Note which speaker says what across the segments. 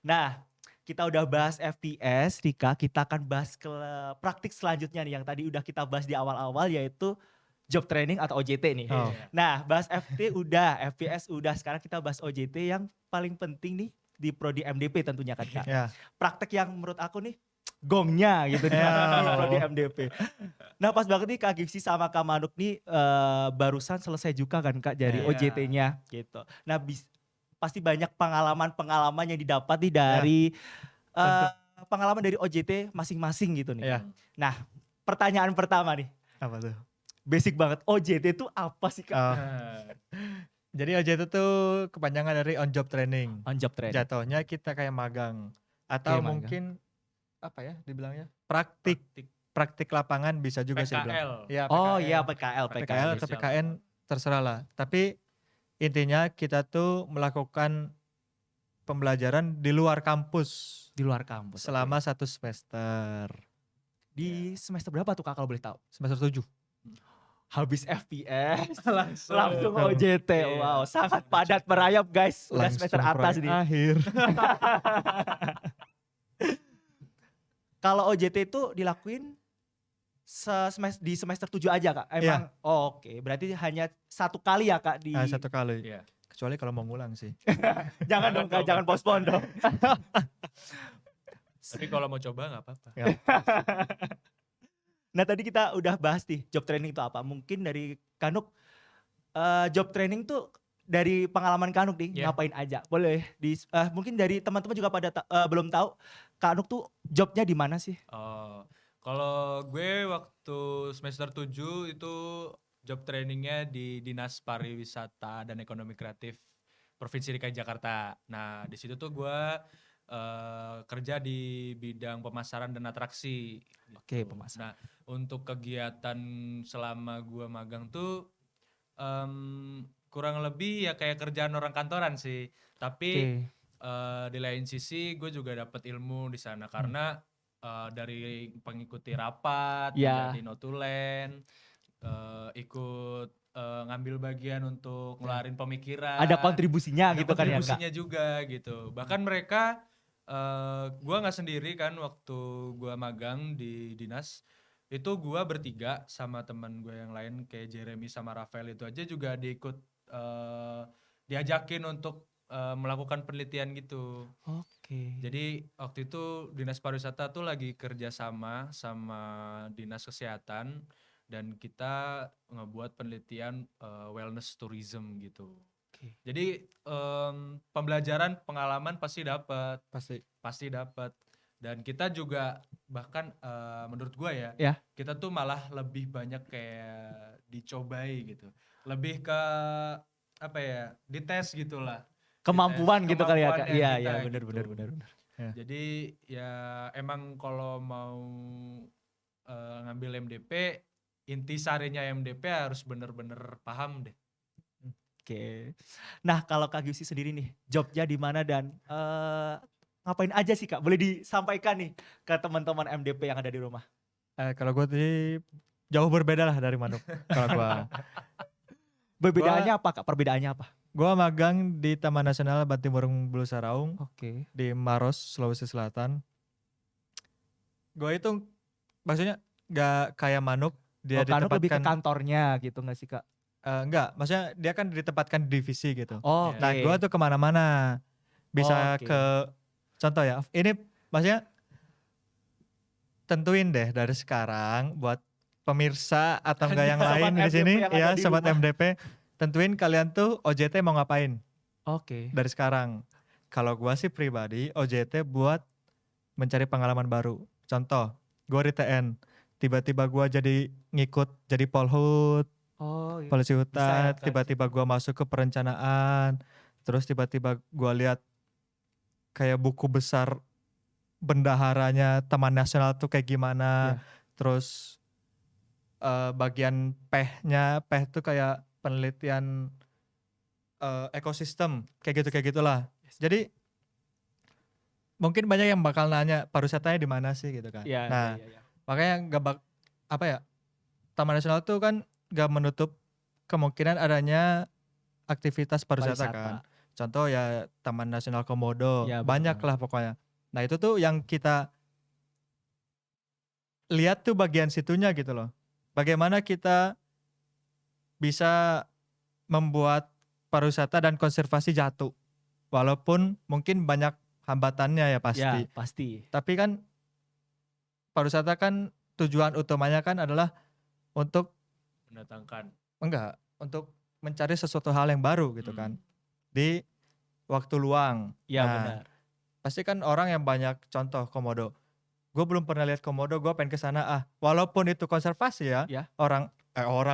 Speaker 1: Nah, kita udah bahas FTS, Rika. Kita akan bahas ke praktik selanjutnya nih yang tadi udah kita bahas di awal-awal yaitu job training atau OJT nih.
Speaker 2: Oh.
Speaker 1: Nah, bahas FT udah, FPS udah. Sekarang kita bahas OJT yang paling penting nih di prodi MDP tentunya kan Kak.
Speaker 2: Ya.
Speaker 1: Praktek yang menurut aku nih gongnya gitu di prodi MDP. Nah pas banget nih Kak Gipsy sama Kak Manuk nih barusan selesai juga kan Kak dari
Speaker 3: Iya.
Speaker 1: OJT-nya gitu. Nah pasti banyak pengalaman yang didapat nih dari
Speaker 2: Tentu.
Speaker 1: pengalaman dari OJT masing-masing gitu nih.
Speaker 2: Iya.
Speaker 1: Nah pertanyaan pertama nih,
Speaker 2: Apa tuh?
Speaker 1: basic banget, OJT itu apa sih Kak?
Speaker 2: Oh. Jadi OJT itu kepanjangan dari on job training.
Speaker 1: On job training.
Speaker 2: Jatuhnya kita kayak magang atau
Speaker 1: Oke, magang.
Speaker 2: mungkin apa ya dibilangnya? Praktik lapangan bisa juga sih dibilang.
Speaker 3: PKL.
Speaker 2: Ya,
Speaker 1: Oh
Speaker 2: PKL.
Speaker 1: iya PKL.
Speaker 2: PKL atau PKN terserah lah. Tapi intinya kita tuh melakukan pembelajaran di luar kampus
Speaker 1: Di luar kampus.
Speaker 2: selama 1 semester.
Speaker 1: Di semester berapa tuh Kak kalau boleh tahu?
Speaker 2: Semester 7.
Speaker 1: Habis FPS
Speaker 3: Langsung.
Speaker 1: OJT.
Speaker 3: Iya.
Speaker 1: Wow, sangat padat merayap guys. Udah semester atas nih.
Speaker 2: Akhir.
Speaker 1: Kalau OJT itu dilakuin di semester 7 aja Kak? Emang? Oh, oke, berarti hanya satu kali ya Kak di...
Speaker 2: 1 kali.
Speaker 3: Iya.
Speaker 2: Kecuali kalau mau ngulang sih.
Speaker 1: Jangan dong Kak, jangan postpone dong.
Speaker 3: Tapi kalau mau coba nggak apa-apa.
Speaker 1: Nah tadi kita udah bahas nih job training itu apa. Mungkin dari Kanuk, job training tuh dari pengalaman Kanuk nih
Speaker 3: Yeah.
Speaker 1: ngapain aja. Boleh, mungkin dari teman-teman juga pada belum tahu Kanuk tuh jobnya di mana sih?
Speaker 3: Oh, kalau gue waktu semester 7 itu job trainingnya di Dinas Pariwisata dan Ekonomi Kreatif Provinsi DKI Jakarta. Nah di situ tuh gue kerja di bidang pemasaran dan atraksi. Gitu.
Speaker 1: Oke, pemasaran.
Speaker 3: Nah untuk kegiatan selama gue magang tuh kurang lebih ya kayak kerjaan orang kantoran sih. Tapi di lain sisi gue juga dapat ilmu di sana karena dari pengikuti rapat,
Speaker 1: Ya.
Speaker 3: menjadi notulen, ikut ngambil bagian untuk ngeluarin pemikiran.
Speaker 1: Ada kontribusinya
Speaker 3: Ada
Speaker 1: gitu kan ya Kak?
Speaker 3: kontribusinya juga gitu. Bahkan mereka, gue nggak sendiri kan waktu gue magang di dinas. Itu gue bertiga sama teman gue yang lain kayak Jeremy sama Rafael itu aja juga diajakin untuk melakukan penelitian gitu.
Speaker 1: Oke.
Speaker 3: Jadi waktu itu Dinas Pariwisata tuh lagi kerja sama Dinas Kesehatan dan kita ngebuat penelitian wellness tourism gitu.
Speaker 1: Oke.
Speaker 3: Jadi pembelajaran pengalaman pasti dapat. Pasti dapat. Dan kita juga bahkan menurut gua ya, kita tuh malah lebih banyak kayak dicobai gitu. Lebih ke apa ya? Dites gitulah.
Speaker 1: Kemampuan gitu kali ya Kak?
Speaker 3: Kemampuannya
Speaker 1: Iya,
Speaker 3: kita
Speaker 1: iya benar
Speaker 3: gitu.
Speaker 1: benar.
Speaker 2: Ya.
Speaker 3: Jadi ya emang kalau mau ngambil MDP, inti sarinya MDP harus bener-bener paham deh.
Speaker 1: Oke. Nah kalau Kak Gipsy sendiri nih, jobnya di mana dan ngapain aja sih Kak? Boleh disampaikan nih ke teman-teman MDP yang ada di rumah.
Speaker 2: Kalau gue tadi jauh berbeda lah dari Manuk. Kalau gue.
Speaker 1: Perbedaannya apa Kak? Perbedaannya apa?
Speaker 2: Gue magang di Taman Nasional Bantimurung Bulu Saraung.
Speaker 1: Oke.
Speaker 2: Di Maros, Sulawesi Selatan. Gue itu maksudnya gak kayak Manuk. Dia
Speaker 1: Kanuk lebih ke
Speaker 2: ditempatkan
Speaker 1: kantornya gitu gak sih Kak?
Speaker 2: enggak, maksudnya dia kan ditempatkan di divisi gitu.
Speaker 1: Oh,
Speaker 3: Iya.
Speaker 2: Nah gue tuh kemana-mana. Bisa
Speaker 1: Oke.
Speaker 2: ke, contoh ya, ini maksudnya tentuin deh dari sekarang buat pemirsa atau enggak yang
Speaker 1: Sobat
Speaker 2: lain di
Speaker 1: MDP
Speaker 2: sini
Speaker 1: yang ada
Speaker 2: ya
Speaker 1: di
Speaker 2: sobat
Speaker 1: rumah.
Speaker 2: MDP, tentuin kalian tuh OJT mau ngapain
Speaker 1: Oke.
Speaker 2: dari sekarang. Kalau gua sih pribadi OJT buat mencari pengalaman baru. Contoh, gua di TN, tiba-tiba gua jadi ngikut jadi polhut,
Speaker 1: Oh iya.
Speaker 2: polisi hutan,
Speaker 1: Bisa ya,
Speaker 2: tiba-tiba gua masuk ke perencanaan, terus tiba-tiba gua lihat kayak buku besar bendaharanya Taman Nasional tuh kayak gimana.
Speaker 1: Iya.
Speaker 2: Terus bagian peh tuh kayak penelitian ekosistem kayak gitulah. Jadi mungkin banyak yang bakal nanya pariwisatanya di mana sih gitu kan.
Speaker 1: Iya,
Speaker 2: Nah,
Speaker 1: iya.
Speaker 2: makanya Taman Nasional tuh kan gak menutup kemungkinan adanya aktivitas pariwisata kan. Contoh ya Taman Nasional Komodo,
Speaker 1: Ya, betul
Speaker 2: banyak
Speaker 1: banget.
Speaker 2: lah pokoknya. Nah itu tuh yang kita lihat tuh bagian situnya gitu loh. Bagaimana kita bisa membuat pariwisata dan konservasi jatuh. Walaupun mungkin banyak hambatannya ya
Speaker 1: Ya,
Speaker 2: pasti.
Speaker 1: pasti.
Speaker 2: Tapi kan pariwisata kan tujuan utamanya kan adalah untuk
Speaker 3: Mendatangkan.
Speaker 2: untuk mencari sesuatu hal yang baru gitu kan. Di waktu luang.
Speaker 1: Ya,
Speaker 2: Nah,
Speaker 1: benar.
Speaker 2: pasti kan orang yang banyak contoh Komodo. Gue belum pernah lihat Komodo, gue pengen ke sana. Walaupun itu konservasi ya.
Speaker 1: Ya.
Speaker 2: Orang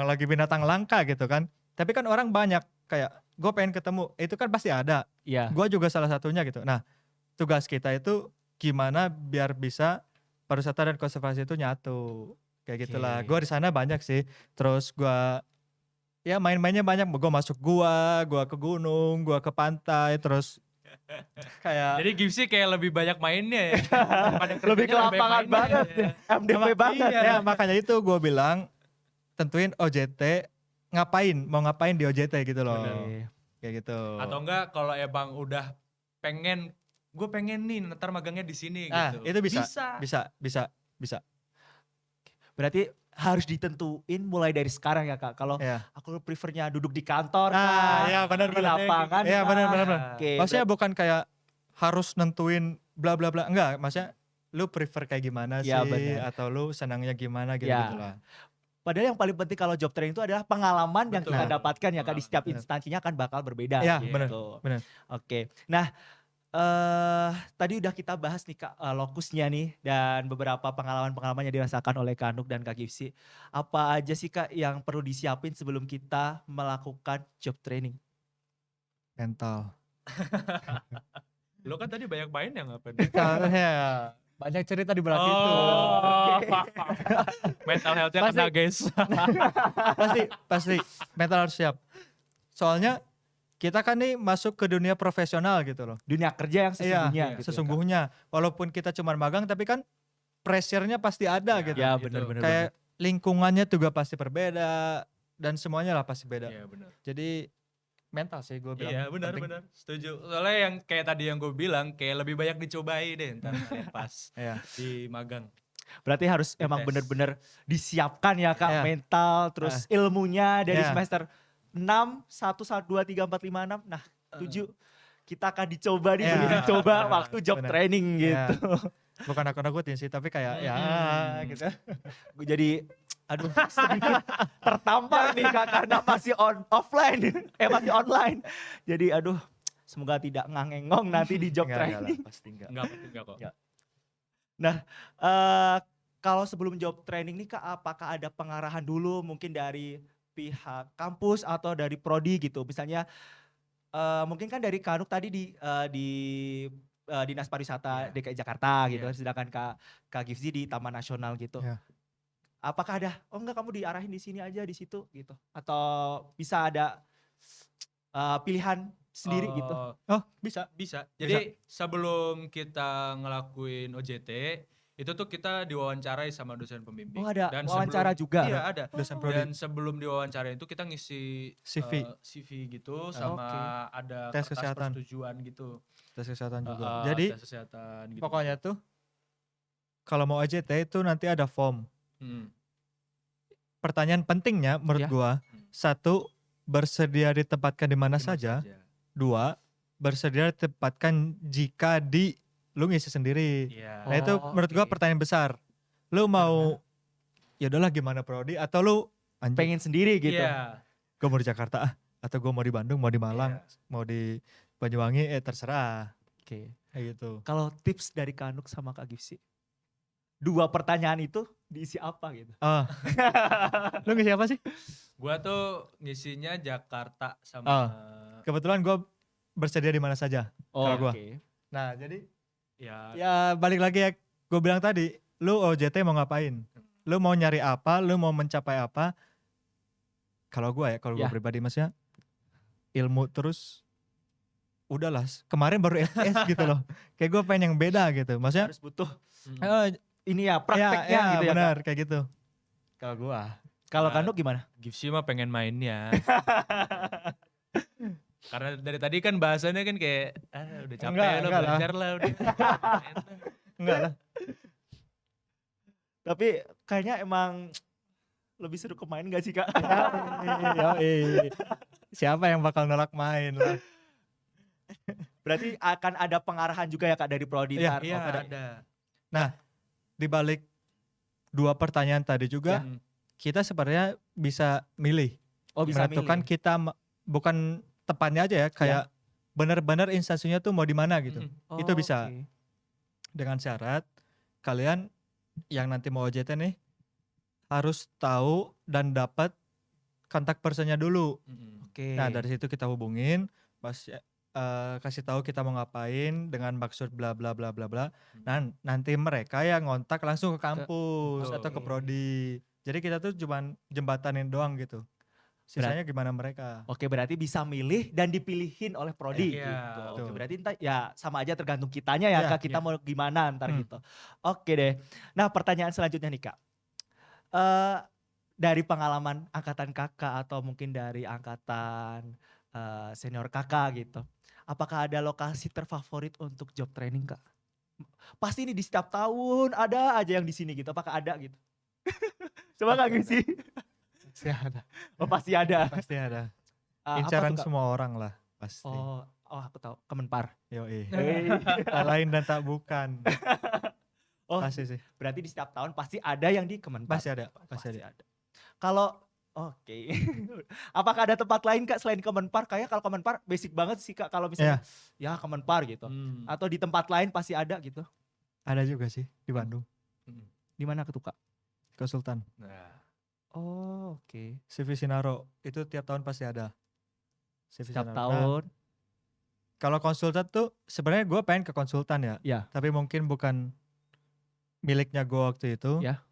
Speaker 2: lagi binatang langka gitu kan. Tapi kan orang banyak kayak gue pengen ketemu, itu kan pasti ada.
Speaker 1: Ya.
Speaker 2: Gue juga salah satunya gitu. Nah, tugas kita itu gimana biar bisa pariwisata dan konservasi itu nyatu. Kayak gitulah.
Speaker 1: Oke.
Speaker 2: Gue di sana banyak sih. Terus gue ya main-mainnya banyak. Gue masuk gua ke gunung, gua ke pantai, terus kayak
Speaker 3: Jadi Gipsy kayak lebih banyak mainnya ya. Daripada
Speaker 1: Lebih ke
Speaker 3: kerjanya lebih
Speaker 1: lapangan
Speaker 3: mainnya
Speaker 1: banget
Speaker 3: ya.
Speaker 1: MDP banget.
Speaker 3: Iya.
Speaker 2: ya makanya itu gue bilang tentuin OJT mau ngapain di OJT gitu loh.
Speaker 1: Bener.
Speaker 2: Kayak gitu.
Speaker 3: Atau enggak kalau emang udah gue pengen nih ntar magangnya di sini gitu.
Speaker 2: Itu bisa.
Speaker 1: Berarti harus ditentuin mulai dari sekarang ya Kak. Kalau
Speaker 2: Ya.
Speaker 1: aku prefernya duduk di kantor
Speaker 2: Ya benar
Speaker 1: di lapangan.
Speaker 2: Iya benar.
Speaker 1: Oke,
Speaker 2: Maksudnya bukan kayak harus nentuin bla bla bla. Enggak, maksudnya lu prefer kayak gimana sih
Speaker 1: Ya, benar.
Speaker 2: atau lu senangnya gimana gitu
Speaker 1: Ya.
Speaker 2: lah.
Speaker 1: Padahal yang paling penting kalau job training itu adalah pengalaman yang
Speaker 3: Betul.
Speaker 1: kita dapatkan ya Kak. Di setiap
Speaker 2: Benar.
Speaker 1: instansinya kan bakal berbeda
Speaker 2: Ya,
Speaker 1: gitu.
Speaker 2: benar.
Speaker 1: Oke. Nah, tadi udah kita bahas nih Kak, lokusnya nih dan beberapa pengalaman-pengalaman yang dirasakan oleh Kak Nuk dan Kak Gipsy. Apa aja sih Kak yang perlu disiapin sebelum kita melakukan job training?
Speaker 2: Mental.
Speaker 3: Lo kan tadi banyak main ya ngapain?
Speaker 2: Ya, banyak cerita di belakang itu.
Speaker 3: Mental health-nya
Speaker 2: Pasti-
Speaker 3: kena guys.
Speaker 2: pasti mental harus siap. Soalnya kita kan nih masuk ke dunia profesional gitu loh.
Speaker 1: Dunia kerja yang sesungguhnya gitu ya, Kak.
Speaker 2: Sesungguhnya. Walaupun kita cuma magang tapi kan pressure-nya pasti ada gitu.
Speaker 1: Ya
Speaker 3: Gitu.
Speaker 1: benar-benar.
Speaker 2: Kayak lingkungannya juga pasti berbeda dan semuanya lah pasti beda.
Speaker 3: Iya benar.
Speaker 2: Jadi mental sih gue bilang.
Speaker 3: Iya
Speaker 2: penting.
Speaker 3: benar. Setuju. Soalnya yang kayak tadi yang gue bilang kayak lebih banyak dicobai deh ntar pas
Speaker 2: Iya.
Speaker 3: di magang.
Speaker 1: Berarti harus emang
Speaker 3: Dites.
Speaker 1: benar-benar disiapkan ya Kak,
Speaker 2: Iya.
Speaker 1: mental, terus ilmunya dari
Speaker 2: Iya.
Speaker 1: semester 6, 1, 2, 3, 4, 5, 6. Nah 7 kita akan dicoba nih,
Speaker 2: Iya.
Speaker 1: dicoba waktu job
Speaker 2: Benar.
Speaker 1: training
Speaker 2: Iya.
Speaker 1: gitu.
Speaker 2: Bukan nakut-nakutin sih tapi kayak ya gitu.
Speaker 1: Gue jadi aduh sedikit tertampar nih Kak karena masih offline, masih online. Jadi aduh semoga tidak ngangengong nanti di job
Speaker 2: Enggak lah,
Speaker 1: training.
Speaker 2: pasti enggak.
Speaker 3: Enggak kok.
Speaker 1: Ya. Nah, kalau sebelum job training nih Kak, apakah ada pengarahan dulu mungkin dari pihak kampus atau dari prodi gitu? Misalnya mungkin kan dari Kak Nuk tadi di Dinas Pariwisata
Speaker 3: Iya.
Speaker 1: DKI Jakarta gitu,
Speaker 3: Iya.
Speaker 1: sedangkan Kak Gifzy di Taman Nasional gitu.
Speaker 2: Iya.
Speaker 1: Apakah ada, oh enggak kamu diarahin di sini aja di situ gitu? Atau bisa ada pilihan sendiri gitu?
Speaker 2: Oh, bisa.
Speaker 3: Bisa. Jadi sebelum kita ngelakuin OJT, itu tuh kita diwawancarai sama dosen pembimbing.
Speaker 1: Oh ada
Speaker 3: Dan
Speaker 1: wawancara
Speaker 3: sebelum-
Speaker 1: juga?
Speaker 3: Iya ada.
Speaker 2: Dosen prodi.
Speaker 3: Dan sebelum diwawancara itu kita ngisi
Speaker 2: CV.
Speaker 3: gitu sama ada
Speaker 2: Tes
Speaker 3: kertas
Speaker 2: kesehatan.
Speaker 3: persetujuan gitu.
Speaker 2: Tes kesehatan juga.
Speaker 3: Jadi
Speaker 2: Jadi
Speaker 3: tes kesehatan gitu.
Speaker 2: pokoknya tuh kalau mau OJT itu nanti ada form.
Speaker 3: Hmm.
Speaker 2: Pertanyaan pentingnya menurut
Speaker 1: Ya.
Speaker 2: gua, 1, bersedia ditempatkan di mana
Speaker 3: Di
Speaker 2: saja. 2, bersedia ditempatkan jika lu ngisi sendiri.
Speaker 3: Iya.
Speaker 2: Nah itu
Speaker 1: Oh,
Speaker 2: menurut gua
Speaker 1: oke.
Speaker 2: pertanyaan besar. Lu mau ya udahlah gimana prodi atau lu anjing
Speaker 1: Pengen sendiri gitu?
Speaker 3: Iya.
Speaker 2: gua mau di Jakarta atau gua mau di Bandung, mau di Malang,
Speaker 3: Iya.
Speaker 2: mau di Banyuwangi terserah.
Speaker 1: Oke.
Speaker 2: Kayak gitu.
Speaker 1: Kalau tips dari Kak Nuk sama Kak Gifzy, 2 pertanyaan itu diisi apa gitu?
Speaker 2: Oh. Lu ngisi apa sih?
Speaker 3: Gua tuh ngisinya Jakarta sama
Speaker 2: Oh. Kebetulan gua bersedia di mana saja. Kalau gua.
Speaker 1: Oke.
Speaker 2: Nah, jadi
Speaker 3: ya
Speaker 2: ya balik lagi ya gue bilang tadi, lu OJT mau ngapain? Lu mau nyari apa? Lu mau mencapai apa? Kalau gue
Speaker 1: Ya.
Speaker 2: pribadi maksudnya ilmu terus udahlah kemarin baru SS gitu loh. Kayak gue pengen yang beda gitu. Maksudnya
Speaker 1: Harus butuh
Speaker 2: ini
Speaker 1: ini ya prakteknya gitu ya.
Speaker 2: benar
Speaker 1: Kak?
Speaker 2: kayak gitu.
Speaker 1: Kalau gua. Kalau
Speaker 3: Nah,
Speaker 1: Kak Nuk gimana?
Speaker 3: Gipsy mah pengen mainnya. Karena dari tadi kan bahasannya kan kayak udah capek lo
Speaker 2: Enggak lah.
Speaker 3: belajar lah udah.
Speaker 2: Enggak lah.
Speaker 1: Tapi kayaknya emang lebih seru ke main gak sih Kak?
Speaker 2: Yoi. Siapa yang bakal nolak main lah.
Speaker 1: Berarti akan ada pengarahan juga ya Kak dari Prodi
Speaker 2: Iya,
Speaker 1: ntar?
Speaker 3: Iya
Speaker 1: Oh,
Speaker 3: ada.
Speaker 2: Di balik 2 pertanyaan tadi juga,
Speaker 3: Hmm.
Speaker 2: kita sebenarnya bisa milih.
Speaker 1: Oh bisa
Speaker 2: Menentukan
Speaker 1: milih.
Speaker 2: kita bukan tepatnya aja ya, kayak benar-benar instansinya tuh mau di mana gitu.
Speaker 3: Mhm.
Speaker 2: Itu bisa.
Speaker 1: Oke.
Speaker 2: Dengan syarat kalian yang nanti mau OJT nih harus tahu dan dapat kontak personnya dulu.
Speaker 3: Mhm.
Speaker 1: Oke.
Speaker 2: Nah, dari situ kita hubungin, kasih tahu kita mau ngapain dengan maksud bla bla bla bla bla. Nah, nanti mereka yang ngontak langsung ke kampus
Speaker 3: Betul.
Speaker 2: atau ke prodi. Jadi kita tuh cuman jembatanin doang gitu. Sisanya gimana mereka?
Speaker 1: Oke, berarti bisa milih dan dipilihin oleh prodi
Speaker 3: Iya,
Speaker 1: gitu. Oke,
Speaker 2: betul.
Speaker 1: berarti entar ya sama aja tergantung kitanya ya
Speaker 2: Iya,
Speaker 1: Kak, kita
Speaker 3: iya.
Speaker 1: mau gimana ntar
Speaker 2: Hmm.
Speaker 1: gitu. Oke deh. Nah, pertanyaan selanjutnya nih Kak. Dari pengalaman angkatan Kakak atau mungkin dari angkatan senior Kakak gitu. Apakah ada lokasi terfavorit untuk job training Kak? Pasti ini di setiap tahun ada aja yang di sini gitu. Apakah ada gitu? Coba Kak ngisi.
Speaker 2: Pasti ada.
Speaker 1: Oh, pasti ada.
Speaker 2: Pasti ada.
Speaker 1: Apa
Speaker 2: Incaran
Speaker 1: tuh, Kak?
Speaker 2: semua orang lah pasti.
Speaker 1: Oh, aku tahu. Kemenpar.
Speaker 2: Yoi.
Speaker 1: Hei.
Speaker 2: Lain dan tak bukan.
Speaker 1: Oh,
Speaker 2: Pasti sih.
Speaker 1: berarti di setiap tahun pasti ada yang di Kemenpar.
Speaker 2: Pasti ada. Pasti ada.
Speaker 1: Kalau oke. Apakah ada tempat lain Kak selain Kemenpar? Kayak kalau Kemenpar basic banget sih Kak kalau misalnya ya Kemenpar gitu.
Speaker 3: Hmm.
Speaker 1: Atau di tempat lain pasti ada gitu.
Speaker 2: Ada juga sih di Bandung.
Speaker 3: Hmm.
Speaker 1: Di mana tuh Kak?
Speaker 2: Konsultan.
Speaker 3: Nah,
Speaker 1: Oh, oke.
Speaker 2: CV Sinaro itu tiap tahun pasti ada. CV
Speaker 1: Setiap
Speaker 2: Sinaro. Nah,
Speaker 1: tahun.
Speaker 2: kalau konsultan tuh sebenarnya gue pengen ke konsultan ya.
Speaker 1: Ya.
Speaker 2: Tapi mungkin bukan miliknya gue waktu itu.
Speaker 1: Ya.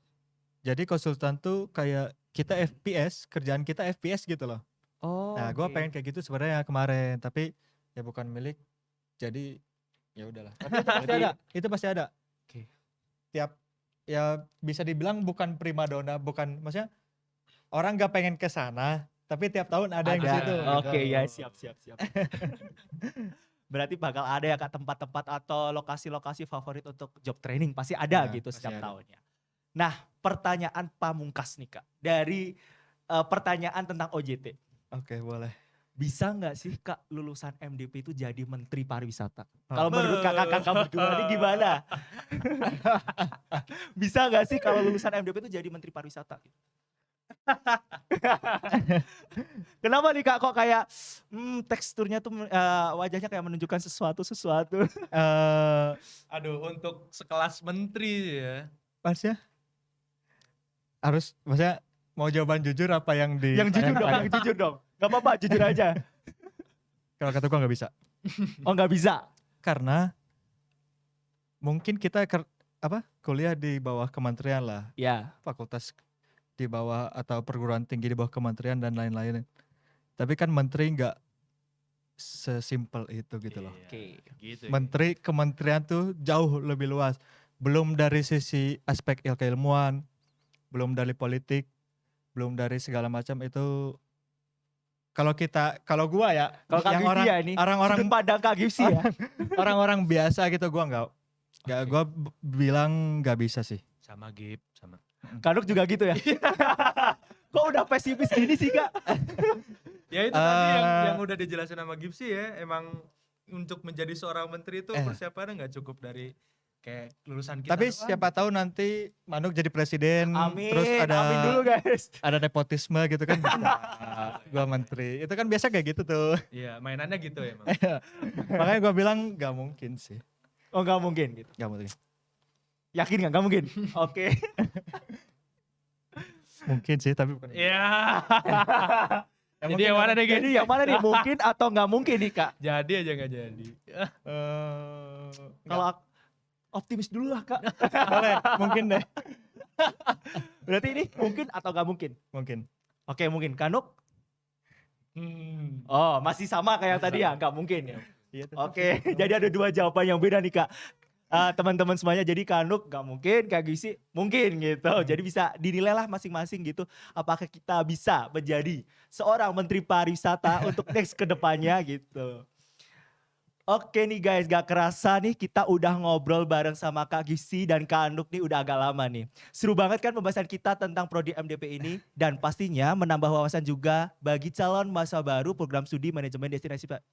Speaker 2: Jadi konsultan tuh kayak kita FPS, kerjaan kita FPS gitu loh.
Speaker 1: Oh.
Speaker 2: Nah, gue
Speaker 1: oke.
Speaker 2: pengen kayak gitu sebenarnya kemarin, tapi ya bukan milik. Jadi ya udahlah. Tapi itu pasti
Speaker 1: Jadi-
Speaker 2: ada. Itu pasti ada.
Speaker 1: Oke.
Speaker 2: Tiap ya bisa dibilang bukan primadona, bukan maksudnya orang nggak pengen ke sana, tapi tiap tahun ada yang di situ.
Speaker 1: Oke,
Speaker 2: gitu.
Speaker 1: ya siap. Berarti bakal ada ya Kak tempat-tempat atau lokasi-lokasi favorit untuk job training pasti ada
Speaker 2: Nah,
Speaker 1: gitu
Speaker 2: pasti
Speaker 1: setiap
Speaker 2: ada.
Speaker 1: tahunnya. Nah, pertanyaan pamungkas nih Kak. Dari pertanyaan tentang OJT.
Speaker 2: Oke, boleh.
Speaker 1: Bisa nggak sih Kak lulusan MDP itu jadi menteri pariwisata?
Speaker 2: Oh.
Speaker 1: Kalau menurut kakak-kakak berdua ini gimana? Bisa nggak sih kalau lulusan MDP itu jadi menteri pariwisata? Kenapa nih Kak kok kayak teksturnya tuh wajahnya kayak menunjukkan sesuatu.
Speaker 3: aduh untuk sekelas menteri ya.
Speaker 2: Pasnya harus maksudnya mau jawaban jujur apa yang di
Speaker 1: Yang jujur dong. Gak apa-apa, jujur aja.
Speaker 2: Kalau kata gua nggak bisa.
Speaker 1: Oh nggak bisa?
Speaker 2: Karena mungkin kita kuliah di bawah kementerian lah,
Speaker 1: Ya.
Speaker 2: fakultas di bawah atau perguruan tinggi di bawah kementerian dan lain-lain. Tapi kan menteri nggak sesimpel itu gitu loh.
Speaker 3: Iya,
Speaker 1: Oke.
Speaker 3: Gitu.
Speaker 2: Menteri kementerian tuh jauh lebih luas. Belum dari sisi aspek keilmuan, belum dari politik, belum dari segala macam itu. Kalau gua ya,
Speaker 1: Kalau Kak
Speaker 2: yang
Speaker 1: Gifsi
Speaker 2: orang
Speaker 1: ya ini,
Speaker 2: orang-orang
Speaker 1: sudut pandang Kak Gifsi ya.
Speaker 2: orang-orang biasa gitu gua nggak,
Speaker 1: Oke.
Speaker 2: gua bilang nggak bisa sih.
Speaker 3: Sama Gip, sama.
Speaker 1: Kanuk juga gitu ya? Kok udah pesimis gini sih Kak?
Speaker 3: Ya itu tadi yang udah dijelasin sama Gipsy ya, emang untuk menjadi seorang menteri itu persiapannya nggak cukup dari kayak lulusan kita.
Speaker 2: Tapi
Speaker 3: doang.
Speaker 2: siapa tahu nanti Manuk jadi presiden,
Speaker 1: Amin,
Speaker 2: terus
Speaker 1: amin dulu guys.
Speaker 2: ada nepotisme gitu kan. Gua menteri, itu kan biasa kayak gitu tuh.
Speaker 3: Iya, mainannya gitu ya, emang.
Speaker 2: Makanya gua bilang nggak mungkin sih,
Speaker 1: Oh nggak mungkin gitu.
Speaker 2: nggak mungkin.
Speaker 1: Yakin nggak? Nggak mungkin. Oke.
Speaker 2: Mungkin sih, tapi bukan.
Speaker 3: Iya.
Speaker 2: Yang
Speaker 3: Jadi yang mana nih, Gip?
Speaker 1: Jadi yang mana nih? Mungkin atau nggak mungkin nih Kak?
Speaker 3: Jadi aja nggak jadi.
Speaker 1: Kalau optimis dulu lah Kak.
Speaker 2: boleh, mungkin deh.
Speaker 1: Berarti ini mungkin atau nggak mungkin?
Speaker 2: Mungkin.
Speaker 1: Oke mungkin. Kanuk? Oh masih sama kayak yang tadi ya? Nggak mungkin ya?
Speaker 2: Iya,
Speaker 1: Oke, jadi ada dua jawaban yang beda nih Kak. teman-teman semuanya. Jadi Kanuk gak mungkin, Kak Gisi mungkin gitu. Jadi bisa dinilai lah masing-masing gitu. Apakah kita bisa menjadi seorang menteri pariwisata untuk next ke depannya gitu. Oke nih guys, gak kerasa nih kita udah ngobrol bareng sama Kak Gisi dan Kak Anuk nih udah agak lama nih. Seru banget kan pembahasan kita tentang Prodi MDP ini dan pastinya menambah wawasan juga bagi calon mahasiswa baru program studi manajemen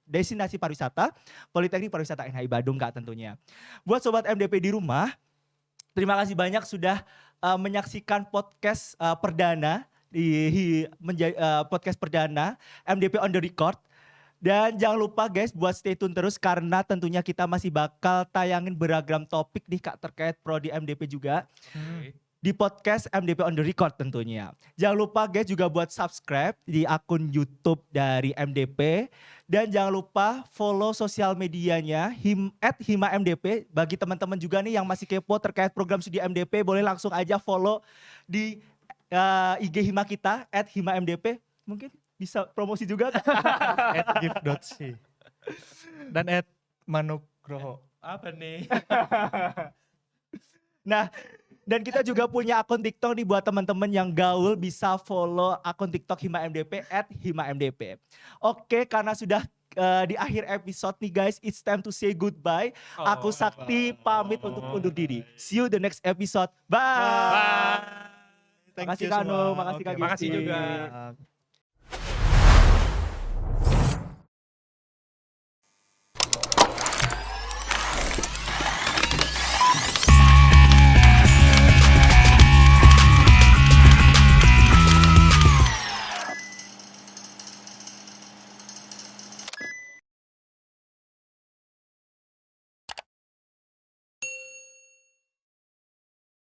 Speaker 1: destinasi pariwisata Politeknik Pariwisata NHI Badung Kak tentunya. Buat sobat MDP di rumah, terima kasih banyak sudah menyaksikan podcast perdana podcast perdana MDP on the record. Dan jangan lupa guys buat stay tune terus karena tentunya kita masih bakal tayangin beragam topik nih Kak terkait Prodi MDP juga. Di podcast MDP on the record tentunya. Jangan lupa guys juga buat subscribe di akun YouTube dari MDP. Dan jangan lupa follow sosial medianya @hima_mdp. Bagi teman-teman juga nih yang masih kepo terkait program studi MDP boleh langsung aja follow di IG Hima kita @hima_mdp. Mungkin bisa promosi juga
Speaker 2: @gift.c dan @manugroho.
Speaker 3: Apa nih?
Speaker 1: Nah, dan kita juga punya akun TikTok nih buat teman-teman yang gaul bisa follow akun TikTok Hima MDP @hima_mdp. Oke, karena sudah di akhir episode nih guys, it's time to say goodbye. Aku Sakti pamit untuk undur diri. See you the next episode. Bye.
Speaker 2: Thank
Speaker 1: Makasih
Speaker 2: you
Speaker 1: Kano,
Speaker 2: semua.
Speaker 1: makasih Kak
Speaker 2: Oke,
Speaker 1: Gisti.
Speaker 3: Makasih juga.